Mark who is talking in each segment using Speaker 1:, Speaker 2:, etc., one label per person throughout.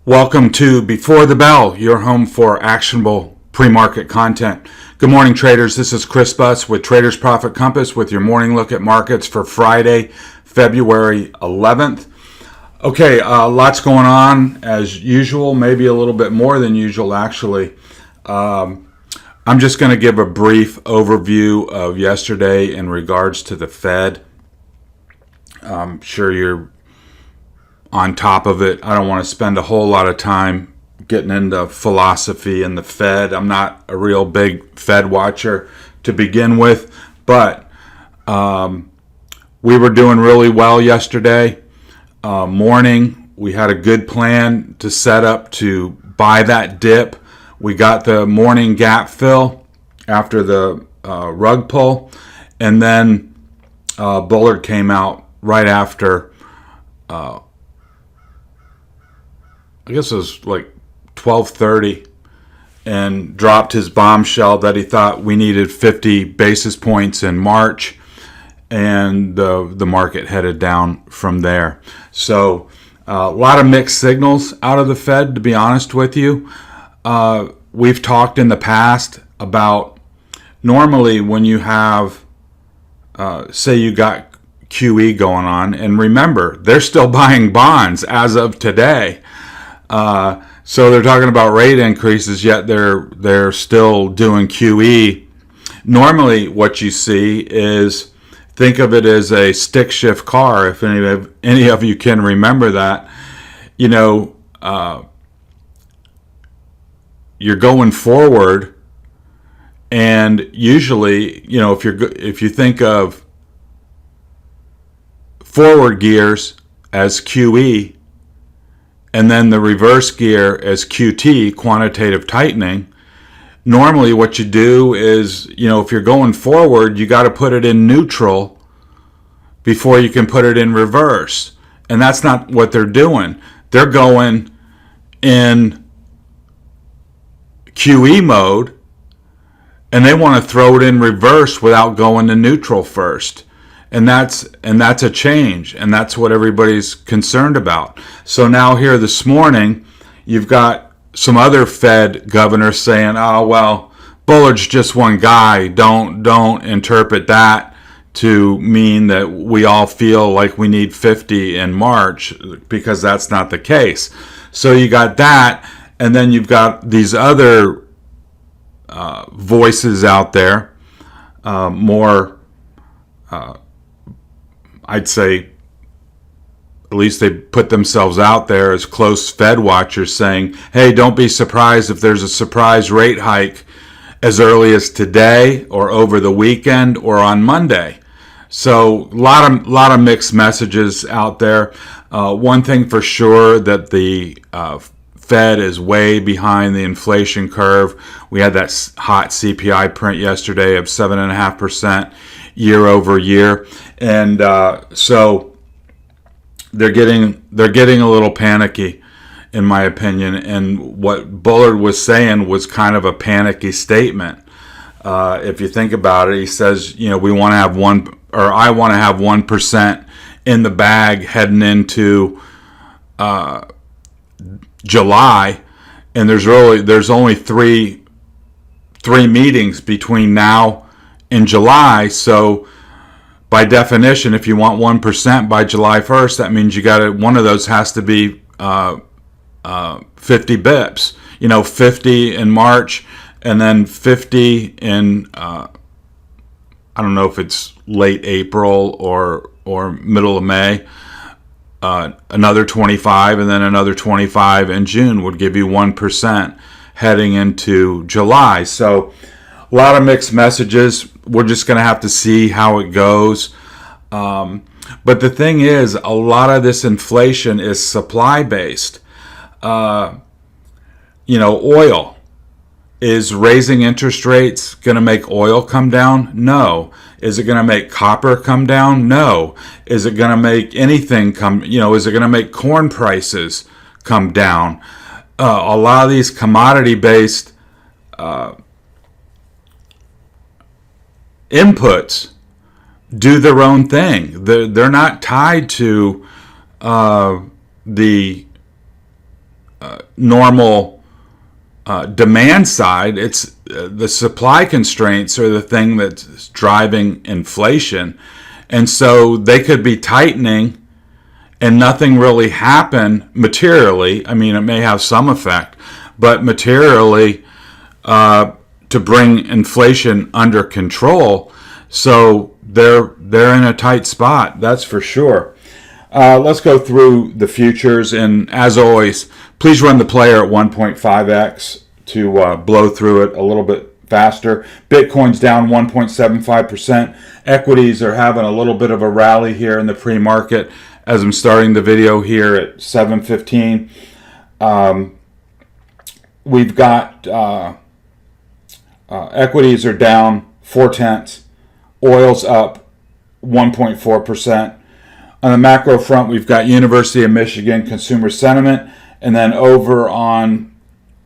Speaker 1: Welcome to Before the Bell, your home for actionable pre-market content. Good morning, traders. This is Chris Buss with Traders Profit Compass with your morning look at markets for Friday, February 11th. Okay, lots going on as usual, maybe a little bit more than usual actually. I'm just going to give a brief overview of yesterday in regards to the Fed. I'm sure you're on top of it. I don't want to spend a whole lot of time getting into philosophy and the Fed. I'm not a real big Fed watcher to begin with, but we were doing really well yesterday morning. We had a good plan to set up to buy that dip. We got the morning gap fill after the rug pull, and then Bullard came out right after I guess it was like 12:30 and dropped his bombshell that he thought we needed 50 basis points in March, and the market headed down from there. So a lot of mixed signals out of the Fed, to be honest with you. We've talked in the past about normally when you have, say you got QE going on, and remember, they're still buying bonds as of today. So they're talking about rate increases, yet they're still doing QE. Normally, what you see is, think of it as a stick shift car. If any of you can remember that, you're going forward, and usually, if you think of forward gears as QE, and then the reverse gear as QT, quantitative tightening, normally what you do is, if you're going forward, you got to put it in neutral before you can put it in reverse. And that's not what they're doing. They're going in QE mode, and they want to throw it in reverse without going to neutral first. And that's a change, and that's what everybody's concerned about. So now here this morning, you've got some other Fed governors saying, "Oh well, Bullard's just one guy. Don't interpret that to mean that we all feel like we need 50 in March, because that's not the case." So you got that, and then you've got these other voices out there, more. I'd say, at least they put themselves out there as close Fed watchers, saying, hey, don't be surprised if there's a surprise rate hike as early as today or over the weekend or on Monday. So a lot of mixed messages out there. One thing for sure, that the Fed is way behind the inflation curve. We had that hot CPI print yesterday of 7.5% year over year, and so they're getting a little panicky, in my opinion. And what Bullard was saying was kind of a panicky statement. If you think about it, he says, we want to have I want to have 1% in the bag heading into July, and there's only three meetings between now in July. So by definition, if you want 1% by July 1st, that means one of those has to be 50 bips. 50 in March, and then 50 in I don't know if it's late April or middle of May. Another 25, and then another 25 in June would give you 1% heading into July. So a lot of mixed messages. We're just going to have to see how it goes. But the thing is, a lot of this inflation is supply based. Oil. Is raising interest rates going to make oil come down? No. Is it going to make copper come down? No. Is it going to make anything come, is it going to make corn prices come down? A lot of these commodity based inputs do their own thing. They're not tied to the normal demand side. It's the supply constraints are the thing that's driving inflation. And so they could be tightening and nothing really happen materially. I mean, it may have some effect, but materially to bring inflation under control. So they're in a tight spot, that's for sure. Let's go through the futures, and as always, please run the player at 1.5x to blow through it a little bit faster. Bitcoin's down 1.75%. Equities are having a little bit of a rally here in the pre-market as I'm starting the video here at 7:15. We've got equities are down 0.4. Oil's up 1.4%. On the macro front, we've got University of Michigan consumer sentiment. And then over on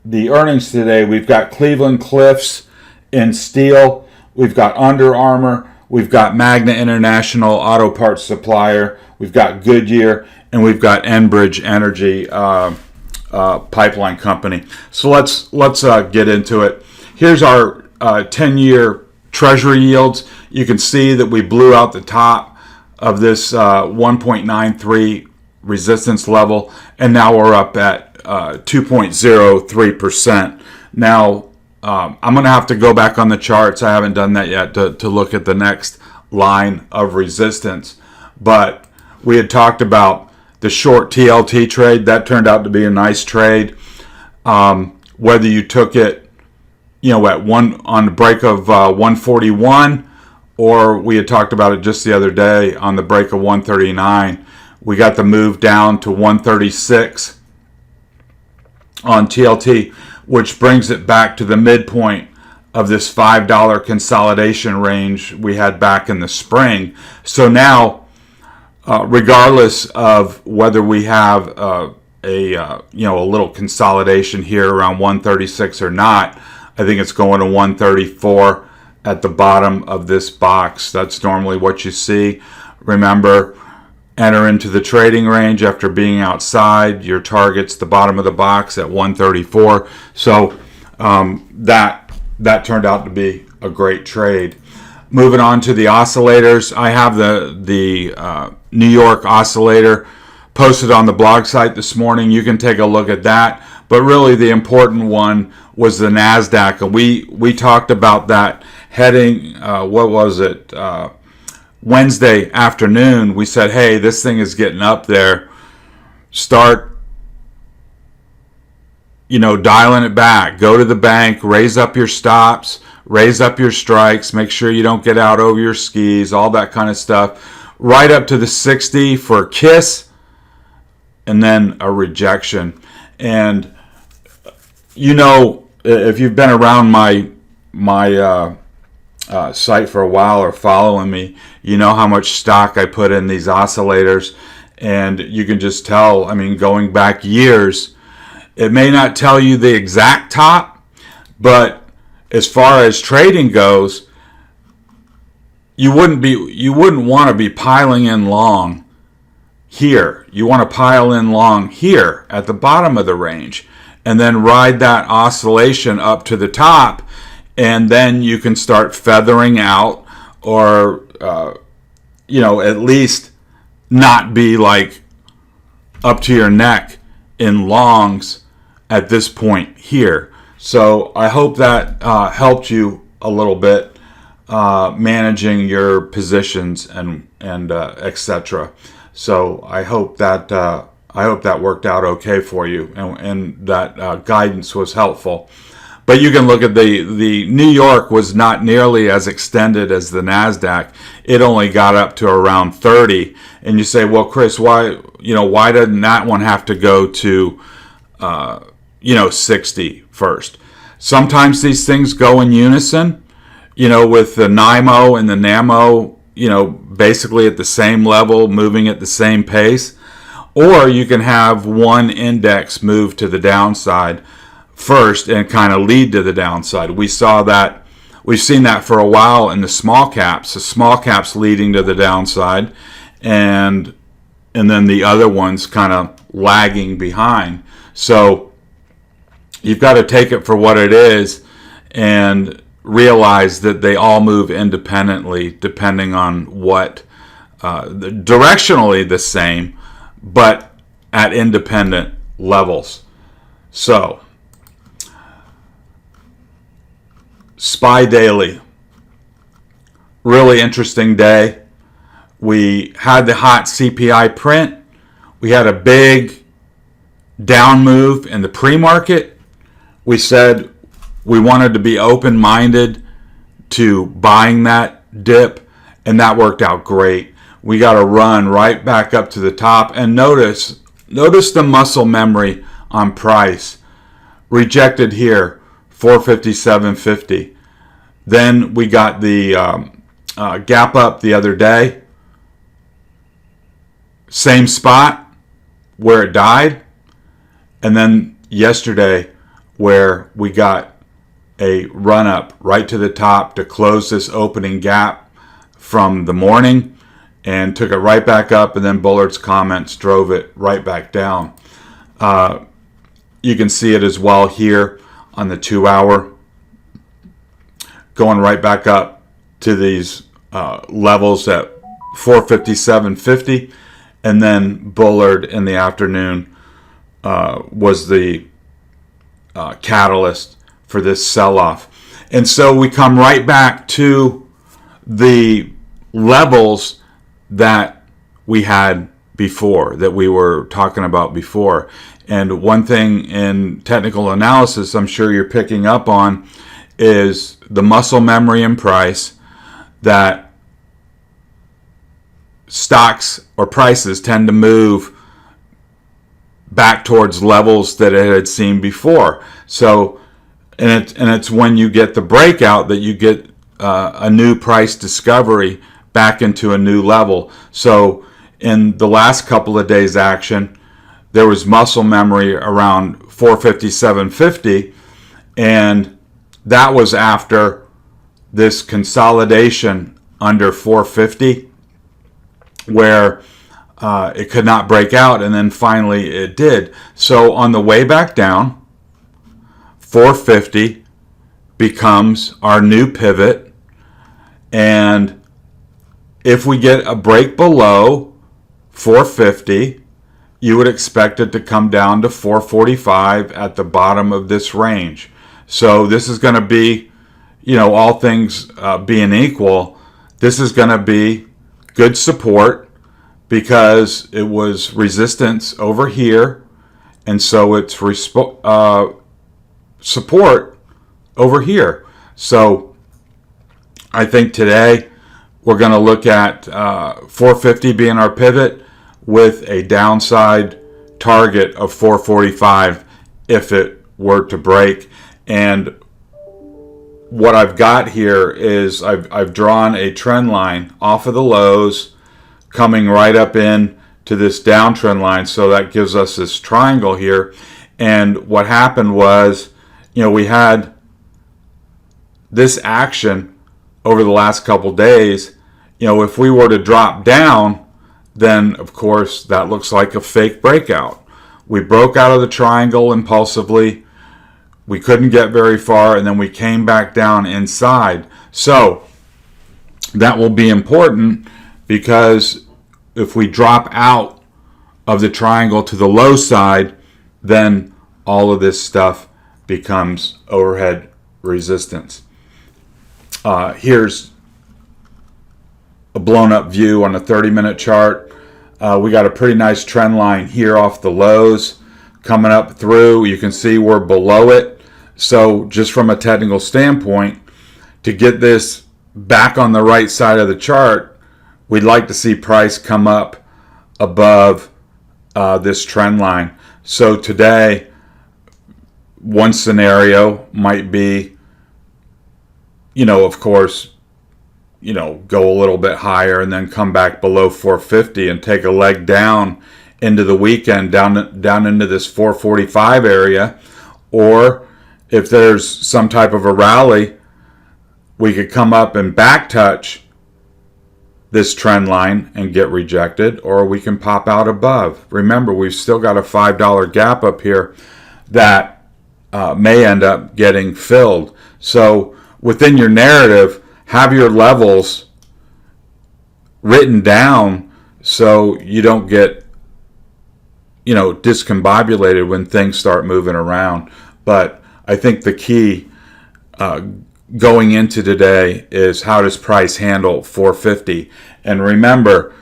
Speaker 1: the earnings today, we've got Cleveland Cliffs in steel. We've got Under Armour. We've got Magna International auto parts supplier. We've got Goodyear. And we've got Enbridge Energy pipeline company. So let's get into it. Here's our 10-year Treasury yields. You can see that we blew out the top of this 1.93 resistance level, and now we're up at 2.03%. Now, I'm going to have to go back on the charts. I haven't done that yet to look at the next line of resistance. But we had talked about the short TLT trade. That turned out to be a nice trade. Whether you took it, at on the break of 141, or we had talked about it just the other day on the break of 139. We got the move down to 136 on TLT, which brings it back to the midpoint of this $5 consolidation range we had back in the spring. So now, regardless of whether we have a little consolidation here around 136 or not, I think it's going to 134 at the bottom of this box. That's normally what you see. Remember, enter into the trading range after being outside. Your target's the bottom of the box at 134. So that turned out to be a great trade. Moving on to the oscillators, I have the New York oscillator posted on the blog site this morning. You can take a look at that. But really the important one was the NASDAQ. And we talked about that heading, Wednesday afternoon. We said, hey, this thing is getting up there. Start, dialing it back. Go to the bank, raise up your stops, raise up your strikes, make sure you don't get out over your skis, all that kind of stuff. Right up to the 60 for a kiss, and then a rejection. And, if you've been around my site for a while or following me, you know how much stock I put in these oscillators, and you can just tell, going back years, it may not tell you the exact top, but as far as trading goes, you wouldn't want to be piling in long here. You want to pile in long here at the bottom of the range, and then ride that oscillation up to the top, and then you can start feathering out, or at least not be like up to your neck in longs at this point here. So I hope that helped you a little bit managing your positions and etc. So I hope that worked out okay for you, and that guidance was helpful. But you can look at the New York was not nearly as extended as the NASDAQ. It only got up to around 30. And you say, well, Chris, why doesn't that one have to go to 60 first? Sometimes these things go in unison, with the NIMO and the NAMO, basically at the same level, moving at the same pace. Or you can have one index move to the downside first and kind of lead to the downside. We've seen that for a while in the small caps. The small caps leading to the downside, and then the other ones kind of lagging behind. So you've got to take it for what it is and realize that they all move independently depending on what, directionally the same, but at independent levels. So, SPY Daily, really interesting day. We had the hot CPI print. We had a big down move in the pre-market. We said we wanted to be open-minded to buying that dip, and that worked out great. We got a run right back up to the top, and notice the muscle memory on price. Rejected here, 457.50. Then we got the gap up the other day. Same spot where it died. And then yesterday where we got a run up right to the top to close this opening gap from the morning and took it right back up, and then Bullard's comments drove it right back down. You can see it as well here on the 2 hour, going right back up to these levels at 457.50, and then Bullard in the afternoon was the catalyst for this sell-off. And so we come right back to the levels that we had before, that we were talking about before. And one thing in technical analysis I'm sure you're picking up on is the muscle memory and price, that stocks or prices tend to move back towards levels that it had seen before. So, and it's when you get the breakout that you get a new price discovery back into a new level. So in the last couple of days action, there was muscle memory around 457.50, and that was after this consolidation under 450 where it could not break out, and then finally it did. So on the way back down, 450 becomes our new pivot, and if we get a break below 450, you would expect it to come down to 445 at the bottom of this range. So this is going to be, all things being equal, this is going to be good support because it was resistance over here, and so it's support over here. So I think today we're going to look at 450 being our pivot with a downside target of 445 if it were to break. And what I've got here is I've drawn a trend line off of the lows coming right up in to this downtrend line. So that gives us this triangle here. And what happened was, we had this action over the last couple days. If we were to drop down, then of course that looks like a fake breakout. We broke out of the triangle impulsively. We couldn't get very far, and then we came back down inside. So that will be important, because if we drop out of the triangle to the low side, then all of this stuff becomes overhead resistance. Here's a blown up view on a 30-minute chart. We got a pretty nice trend line here off the lows coming up through. You can see we're below it. So just from a technical standpoint, to get this back on the right side of the chart, we'd like to see price come up above this trend line. So today, one scenario might be, of course, go a little bit higher and then come back below 450 and take a leg down into the weekend, down into this 445 area. Or if there's some type of a rally, we could come up and back touch this trend line and get rejected, or we can pop out above. Remember, we've still got a $5 gap up here that may end up getting filled. So within your narrative, have your levels written down so you don't get, discombobulated when things start moving around. But I think the key going into today is, how does price handle 450? And remember,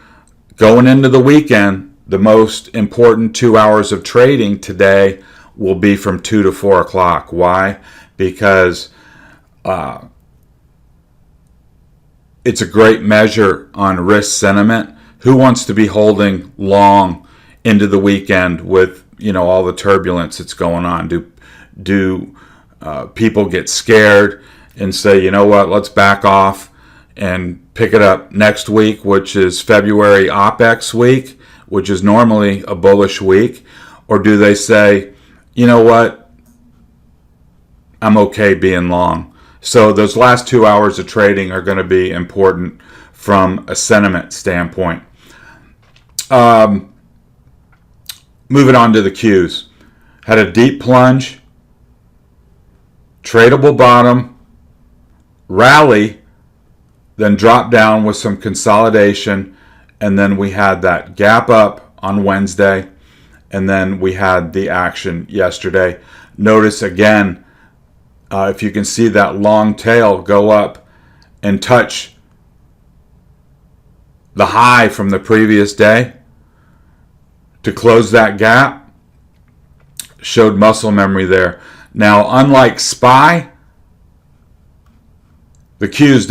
Speaker 1: going into the weekend, the most important 2 hours of trading today will be from 2 to 4 o'clock. Why? Because it's a great measure on risk sentiment. Who wants to be holding long into the weekend with all the turbulence that's going on? Do people get scared and say, you know what, let's back off and pick it up next week, which is February OPEX week, which is normally a bullish week? Or do they say, you know what, I'm okay being long? So those last 2 hours of trading are going to be important from a sentiment standpoint. Moving on to the Qs. Had a deep plunge, tradable bottom, rally, then drop down with some consolidation, and then we had that gap up on Wednesday, and then we had the action yesterday. Notice again, if you can see that long tail go up and touch the high from the previous day to close that gap, showed muscle memory there. Now, unlike SPY, the Qs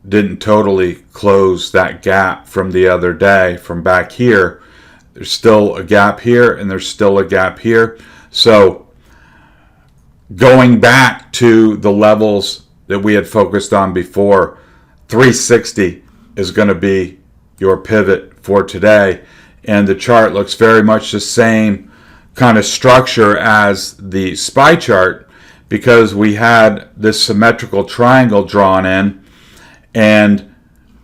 Speaker 1: didn't totally close that gap from the other day, from back here. There's still a gap here, and there's still a gap here. So going back to the levels that we had focused on before, 360 is going to be your pivot for today. And the chart looks very much the same kind of structure as the SPY chart, because we had this symmetrical triangle drawn in, and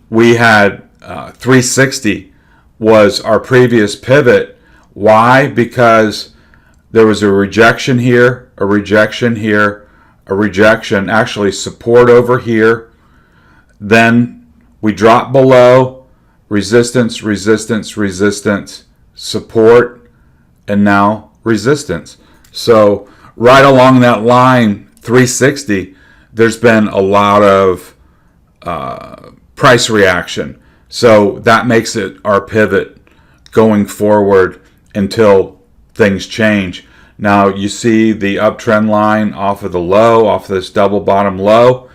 Speaker 1: we had 360 was our previous pivot. Why? Because there was a rejection here, a rejection here, a rejection, actually support over here. Then we dropped below, resistance, resistance, resistance, support, and now resistance. So right along that line, 360, there's been a lot of price reaction. So that makes it our pivot going forward until things change. Now you see the uptrend line off of the low, off this double bottom low.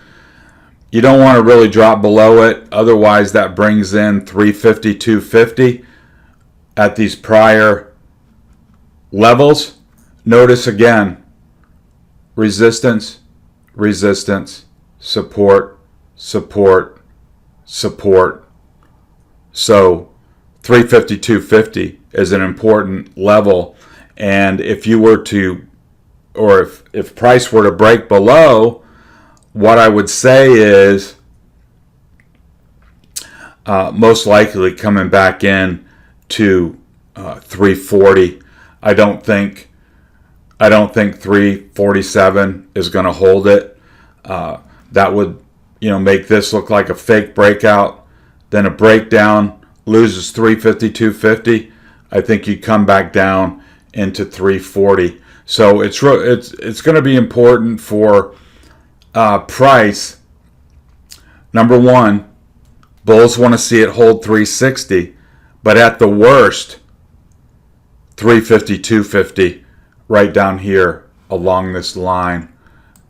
Speaker 1: You don't want to really drop below it. Otherwise, that brings in 350, 250 at these prior levels. Notice again, resistance, resistance, support, support, support. So 350, 250 is an important level. And if you were to, or if price were to break below, what I would say is most likely coming back in to 340. I don't think 347 is going to hold it. That would make this look like a fake breakout, then a breakdown, loses 350, 250. I think you come back down into 340. So it's going to be important for price. Number one, bulls want to see it hold 360, but at the worst, 350, 250 right down here along this line.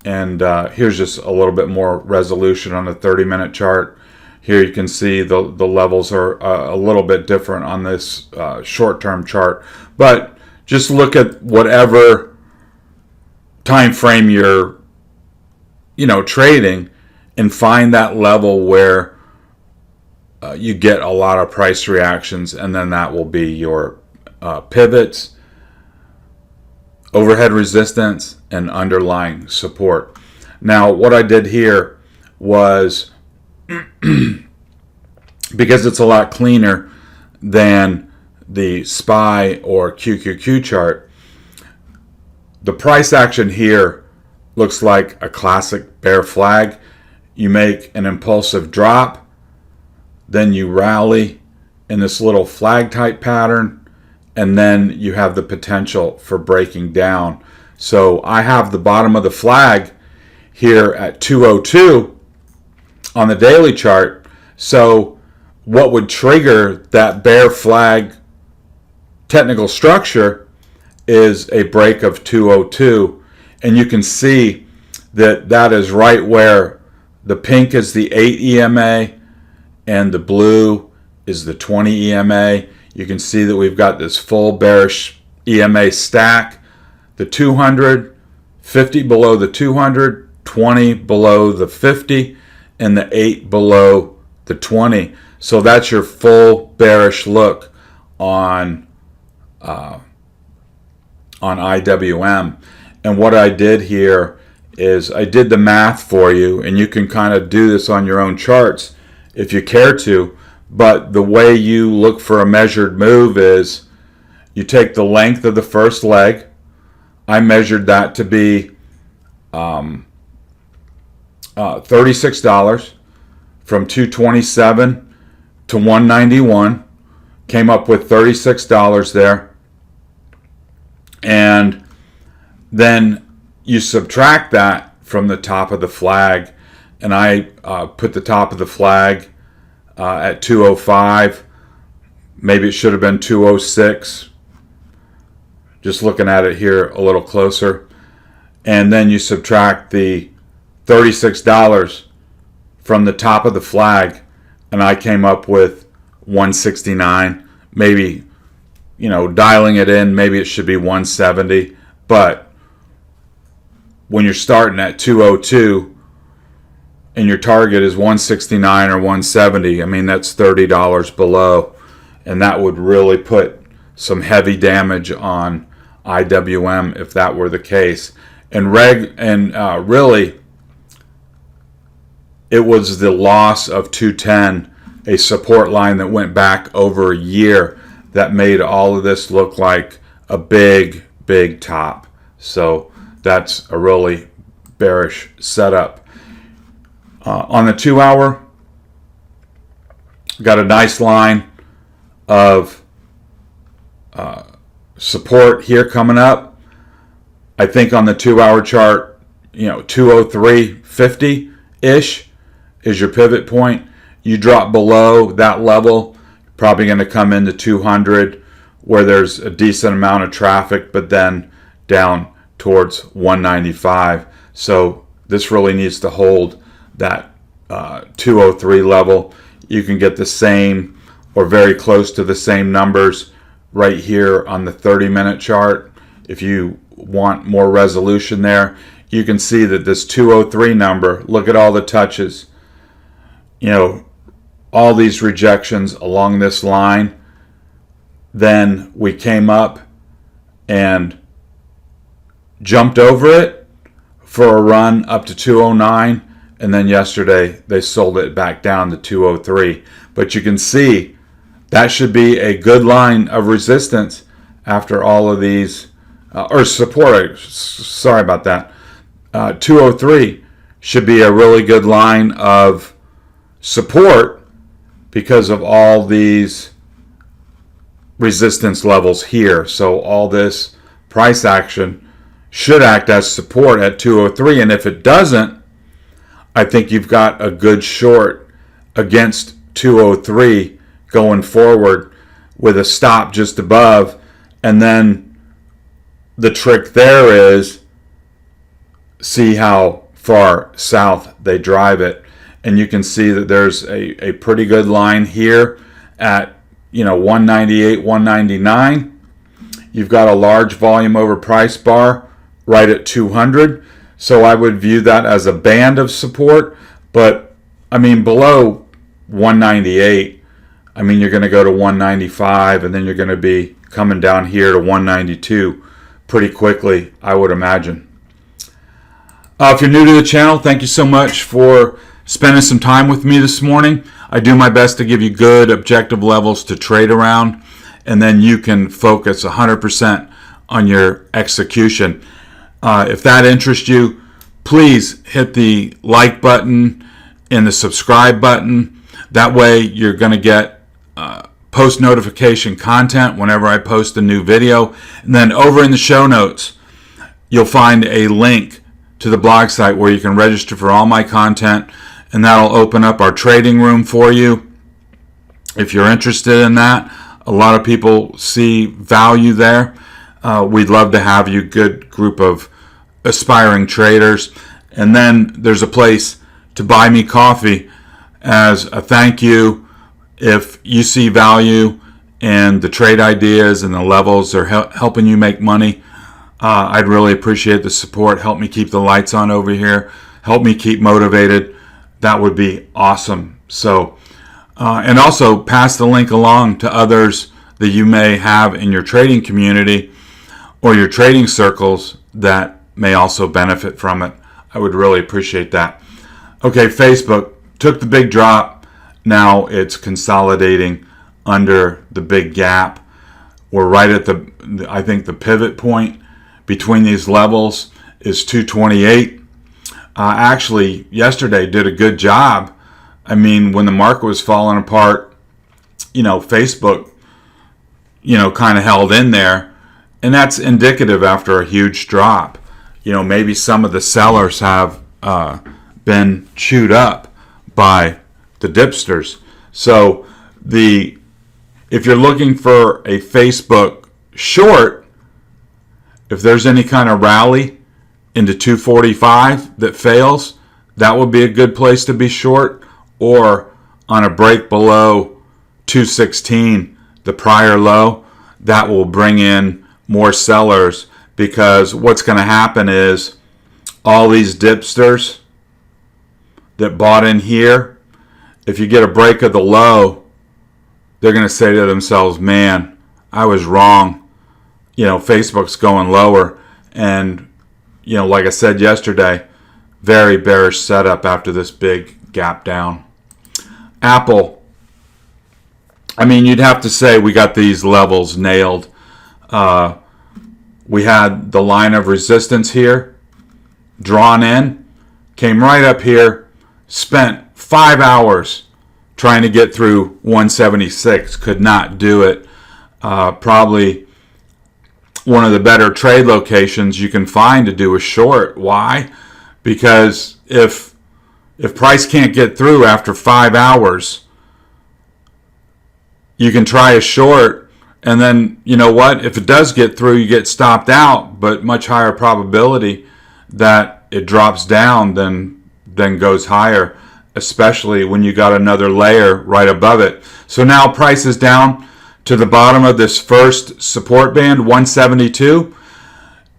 Speaker 1: And here's just a little bit more resolution on the 30-minute chart. Here you can see the levels are a little bit different on this short-term chart. But just look at whatever time frame you're trading and find that level where you get a lot of price reactions, and then that will be your pivots, overhead resistance, and underlying support. Now, what I did here was because it's a lot cleaner than the SPY or QQQ chart. The price action here looks like a classic bear flag. You make an impulsive drop, then you rally in this little flag type pattern, and then you have the potential for breaking down. So I have the bottom of the flag here at 202 on the daily chart. So what would trigger that bear flag technical structure is a break of 202, and you can see that that is right where the pink is the 8 EMA and the blue is the 20 EMA. You can see that we've got this full bearish EMA stack, the 200, 50 below the 200, 20 below the 50, and the 8 below the 20. So that's your full bearish look on IWM. And what I did here is I did the math for you, and you can kind of do this on your own charts if you care to. But the way you look for a measured move is you take the length of the first leg. I measured that to be $36 from 227 to 191. Came up with $36 there. And then you subtract that from the top of the flag. And I put the top of the flag at 205. Maybe it should have been 206. Just looking at it here a little closer. And then you subtract the $36 from the top of the flag, and I came up with 169. Maybe, dialing it in, maybe it should be 170. But when you're starting at 202 and your target is 169 or 170, I mean, that's $30 below. And that would really put some heavy damage on IWM if that were the case. And really, it was the loss of 210, a support line that went back over a year, that made all of this look like a big, big top. So that's a really bearish setup. On the 2 hour, got a nice line of support here coming up. I think on the 2 hour chart, 203.50-ish is your pivot point. You drop below that level, probably going to come into 200 where there's a decent amount of traffic, but then down towards 195. So this really needs to hold that 203 level. You can get the same or very close to the same numbers right here on the 30-minute chart. If you want more resolution there, you can see that this 203 number, look at all the touches, all these rejections along this line. Then we came up and jumped over it for a run up to 209, and then yesterday they sold it back down to 203. But you can see that should be a good line of resistance after all of these, or support, sorry about that. 203 should be a really good line of support because of all these resistance levels here. So all this price action should act as support at 203, and if it doesn't, I think you've got a good short against 203 going forward with a stop just above. And then the trick there is see how far south they drive it. And you can see that there's a pretty good line here at 198, 199. You've got a large volume over price bar right at 200. So I would view that as a band of support. But below 198, you're going to go to 195, and then you're going to be coming down here to 192 pretty quickly, I would imagine. If you're new to the channel, thank you so much for spending some time with me this morning. I do my best to give you good objective levels to trade around, and then you can focus 100% on your execution. If that interests you, please hit the like button and the subscribe button. That way you're going to get post notification content whenever I post a new video. And then over in the show notes, you'll find a link to the blog site where you can register for all my content, and that'll open up our trading room for you if you're interested in that. A lot of people see value there. We'd love to have you, good group of aspiring traders. And then there's a place to buy me coffee as a thank you. If you see value in the trade ideas and the levels are helping you make money, I'd really appreciate the support. Help me keep the lights on over here. Help me keep motivated. That would be awesome. So, and also pass the link along to others that you may have in your trading community or your trading circles that may also benefit from it. I would really appreciate that. Okay, Facebook took the big drop. Now it's consolidating under the big gap. We're right at I think the pivot point between these levels is 228. Actually, yesterday did a good job. I mean, when the market was falling apart, Facebook, kind of held in there. And that's indicative after a huge drop. Maybe some of the sellers have been chewed up by the dipsters. So if you're looking for a Facebook short, if there's any kind of rally into 245 that fails, that would be a good place to be short, or on a break below 216, the prior low, that will bring in more sellers, because what's going to happen is all these dipsters that bought in here, if you get a break of the low, they're going to say to themselves, man, I was wrong. Facebook's going lower. And, like I said yesterday, very bearish setup after this big gap down. Apple, you'd have to say we got these levels nailed. We had the line of resistance here, drawn in, came right up here, spent 5 hours trying to get through 176, could not do it. Probably one of the better trade locations you can find to do a short. Why? Because if price can't get through after 5 hours, you can try a short, and then you know what? If it does get through, you get stopped out, but much higher probability that it drops down than goes higher, especially when you got another layer right above it. So now price is down to the bottom of this first support band, 172.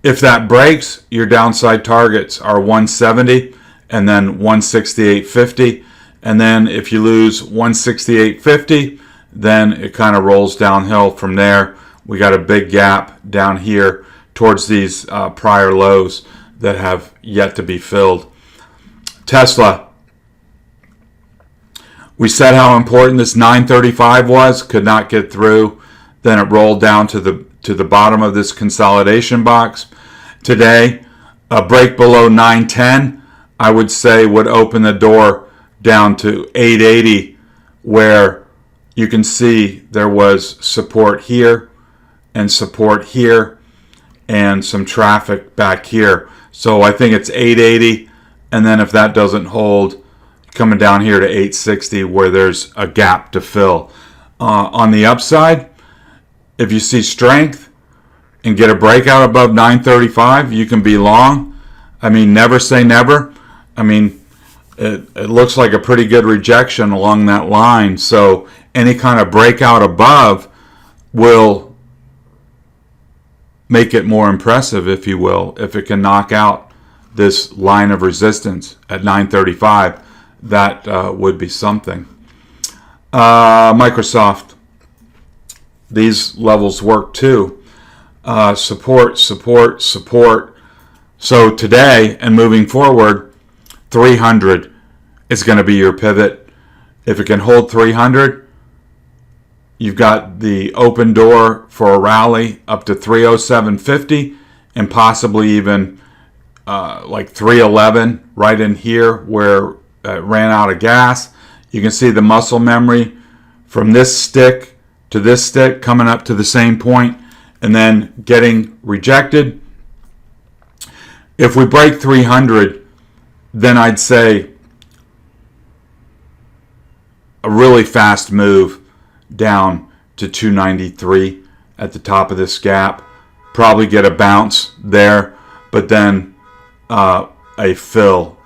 Speaker 1: If that breaks, your downside targets are 170 and then 168.50. And then if you lose 168.50, then it kind of rolls downhill from there. We got a big gap down here towards these prior lows that have yet to be filled. Tesla. We said how important this 935 was, could not get through. Then it rolled down to the bottom of this consolidation box. Today, a break below 910, I would say, would open the door down to 880, where you can see there was support here and support here and some traffic back here. So I think it's 880, and then if that doesn't hold, coming down here to 860 where there's a gap to fill. On the upside, if you see strength and get a breakout above 935, you can be long. Never say never. It looks like a pretty good rejection along that line. So any kind of breakout above will make it more impressive, if you will. If it can knock out this line of resistance at 935, that would be something. Microsoft, these levels work too. Support. So today and moving forward, 300 is going to be your pivot. If it can hold 300, you've got the open door for a rally up to 307.50 and possibly even like 311 right in here where it ran out of gas. You can see the muscle memory from this stick to this stick coming up to the same point and then getting rejected. If we break 300, then I'd say a really fast move down to 293 at the top of this gap. Probably get a bounce there, but then a fill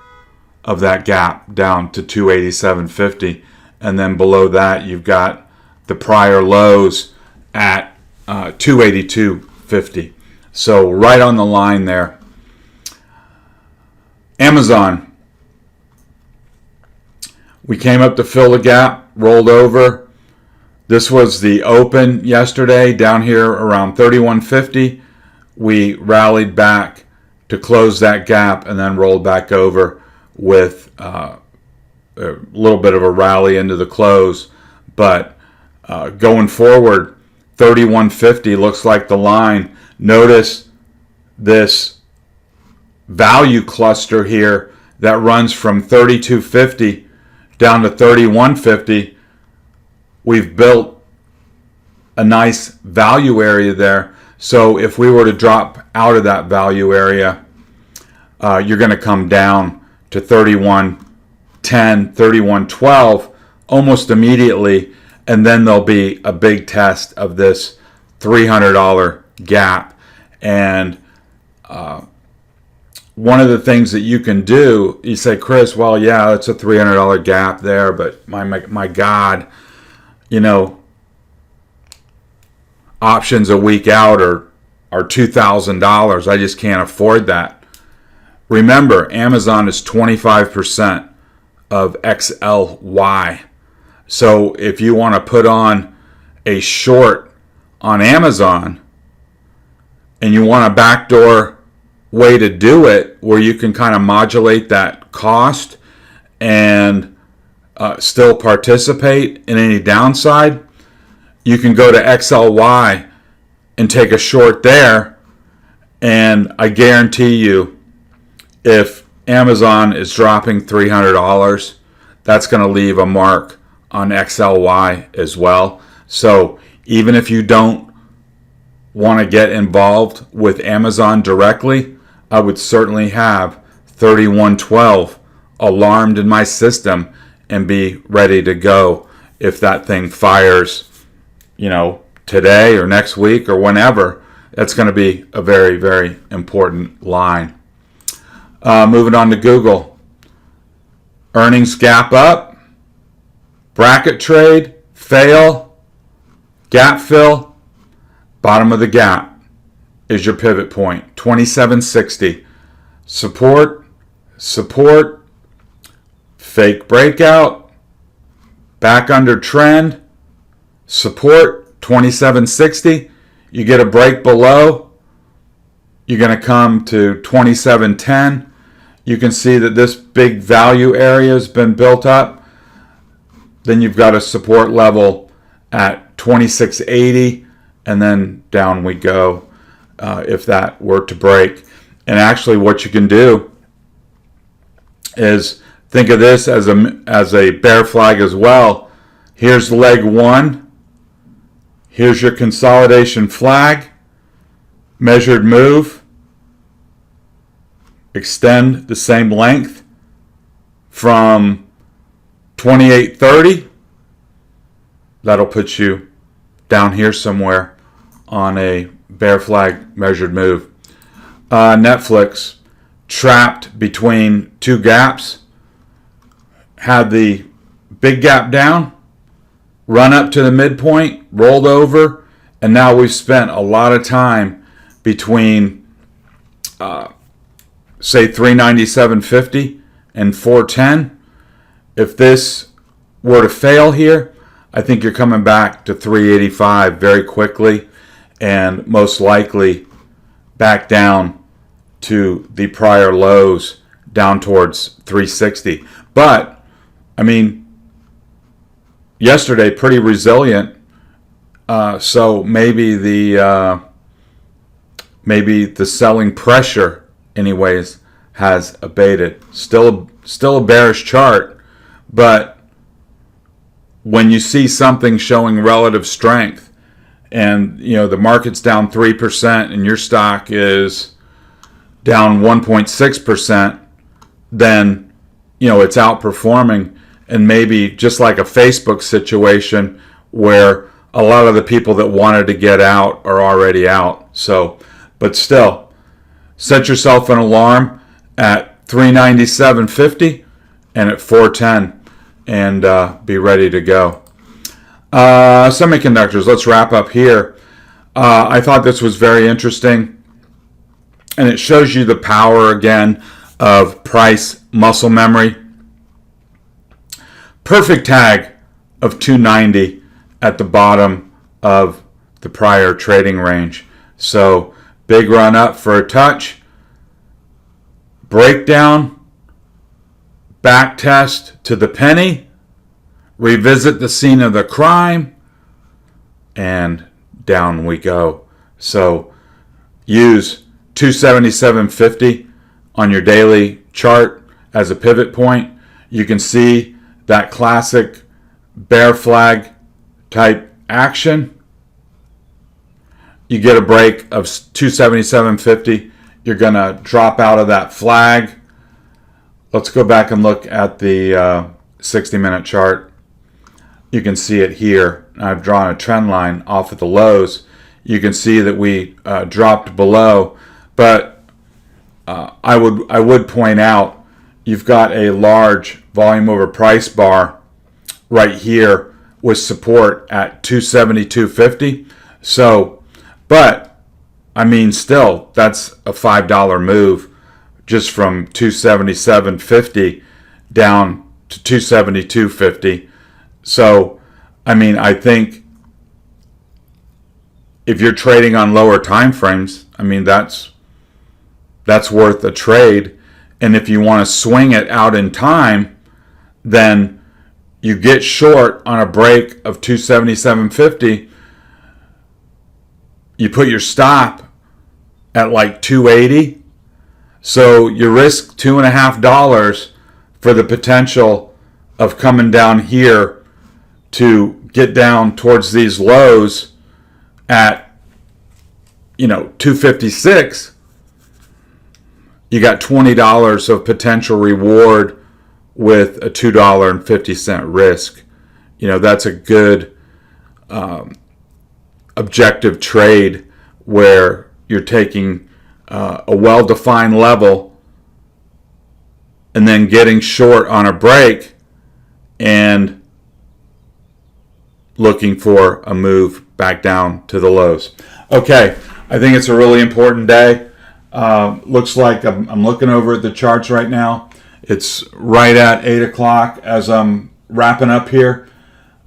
Speaker 1: of that gap down to 287.50. And then below that, you've got the prior lows at 282.50. So right on the line there. Amazon. We came up to fill the gap, rolled over. This was the open yesterday down here around 31.50. We rallied back to close that gap and then rolled back over with a little bit of a rally into the close. But going forward, 31.50 looks like the line. Notice this value cluster here that runs from 32.50 down to 31.50. We've built a nice value area there. So if we were to drop out of that value area, you're going to come down to 31.10, 31.12 almost immediately. And then there'll be a big test of this $300 gap. And one of the things that you can do, you say, Chris, well, yeah, it's a $300 gap there, but my God, you know, options a week out are $2,000. I just can't afford that. Remember, Amazon is 25% of XLY. So if you want to put on a short on Amazon and you want a backdoor way to do it where you can kind of modulate that cost and still participate in any downside, you can go to XLY and take a short there. And I guarantee you, if Amazon is dropping $300, that's going to leave a mark on XLY as well. So even if you don't want to get involved with Amazon directly, I would certainly have 31.12 alarmed in my system and be ready to go if that thing fires, you know, today or next week or whenever. That's going to be a very, very important line. Moving on to Google. Earnings gap up. Bracket trade, fail, gap fill, bottom of the gap is your pivot point, 27.60. Support, fake breakout, back under trend, support, 27.60. You get a break below, you're going to come to 27.10. You can see that this big value area has been built up. Then you've got a support level at 26.80, and then down we go if that were to break. And actually what you can do is think of this as a bear flag as well. Here's leg one. Here's your consolidation flag. Measured move. Extend the same length from 28.30. That'll put you down here somewhere on a bear flag measured move. Netflix trapped between two gaps. Had the big gap down, run up to the midpoint, rolled over, and now we've spent a lot of time between say 397.50 and 410. If this were to fail here, I think you're coming back to 385 very quickly and most likely back down to the prior lows down towards 360. But I mean, yesterday pretty resilient. So maybe the selling pressure, anyways, has abated. Still a bearish chart, but when you see something showing relative strength, and the market's down 3% and your stock is down 1.6%, then it's outperforming. And maybe just like a Facebook situation where a lot of the people that wanted to get out are already out. So, but still, set yourself an alarm at 397.50 and at 410 and be ready to go. Semiconductors, let's wrap up here. I thought this was very interesting, and it shows you the power again of price muscle memory. Perfect tag of 290 at the bottom of the prior trading range. So big run up for a touch, breakdown, back test to the penny, revisit the scene of the crime, and down we go. So use 277.50 on your daily chart as a pivot point. You can see that classic bear flag type action. You get a break of 277.50. You're going to drop out of that flag. Let's go back and look at the 60-minute chart. You can see it here. I've drawn a trend line off of the lows. You can see that we dropped below, but I would point out you've got a large volume over price bar right here with support at 272.50. So, but I mean, still, that's a $5 move just from 277.50 down to 272.50. So, I mean, I think if you're trading on lower time frames, I mean, that's worth a trade. And if you want to swing it out in time, then you get short on a break of 277.50. You put your stop at like 280. So you risk $2.50 for the potential of coming down here to get down towards these lows at 256. You got $20 of potential reward with a $2.50 risk. That's a good objective trade where you're taking a well-defined level and then getting short on a break and looking for a move back down to the lows. Okay, I think it's a really important day. Looks like I'm looking over at the charts right now. It's right at 8 o'clock as I'm wrapping up here.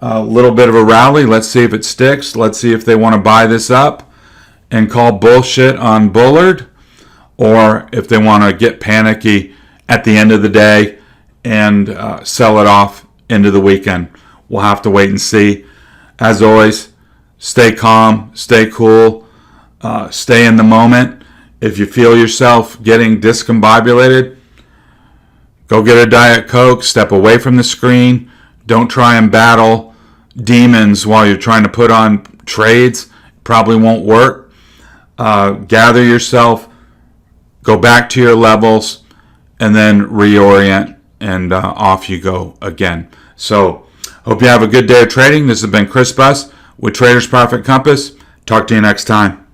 Speaker 1: A little bit of a rally. Let's see if it sticks. Let's see if they want to buy this up and call bullshit on Bullard, or if they want to get panicky at the end of the day and sell it off into the weekend. We'll have to wait and see. As always, stay calm, stay cool, stay in the moment. If you feel yourself getting discombobulated, go get a Diet Coke, step away from the screen. Don't try and battle demons while you're trying to put on trades. Probably won't work. Gather yourself, go back to your levels, and then reorient, and off you go again. So, hope you have a good day of trading. This has been Chris Buss with Trader's Profit Compass. Talk to you next time.